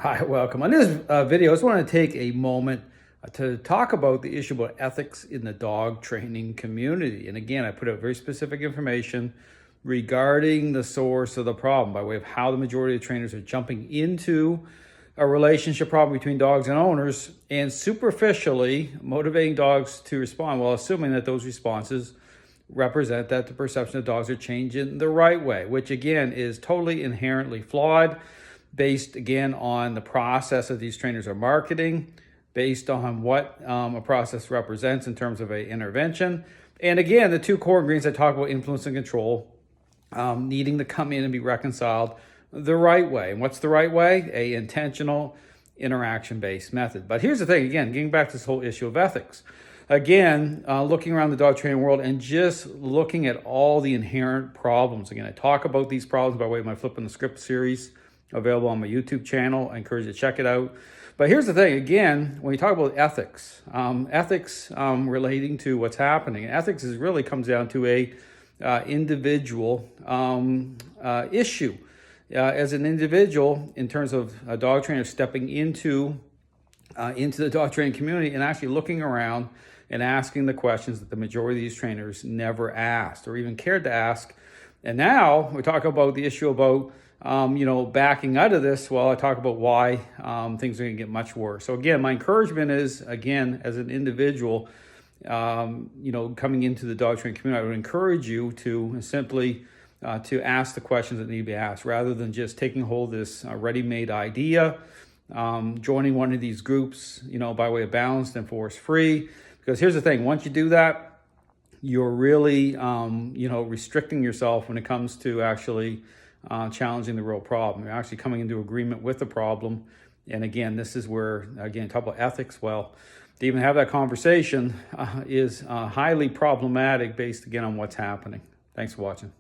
Hi, welcome. On this video, I just want to take a moment to talk about the issue about ethics in the dog training community. And again, I put out very specific information regarding the source of the problem by way of how the majority of trainers are jumping into a relationship problem between dogs and owners and superficially motivating dogs to respond while assuming that those responses represent that the perception of dogs are changing the right way, which again is totally inherently flawed, based again on the process that these trainers are marketing, based on what a process represents in terms of an intervention. And again, the two core ingredients I talk about, influence and control, needing to come in and be reconciled the right way. And what's the right way? A intentional interaction-based method. But here's the thing, again, getting back to this whole issue of ethics. Again, looking around the dog training world and just looking at all the inherent problems. Again, I talk about these problems by way of my Flipping the Script series, available on my YouTube channel. I encourage you to check it out. But here's the thing, again, when you talk about ethics, relating to what's happening, ethics really comes down to a individual issue. As an individual, in terms of a dog trainer stepping into the dog training community and actually looking around and asking the questions that the majority of these trainers never asked or even cared to ask. And now we talk about the issue about backing out of this. Well, I talk about why things are going to get much worse. So again, my encouragement is, again, as an individual, coming into the dog training community, I would encourage you to simply to ask the questions that need to be asked, rather than just taking hold of this ready-made idea, joining one of these groups, by way of balanced and force-free. Because here's the thing, once you do that, you're really, restricting yourself when it comes to actually challenging the real problem. You're actually coming into agreement with the problem. And again, this is where, again, talk about ethics. Well, to even have that conversation is highly problematic based, again, on what's happening. Thanks for watching.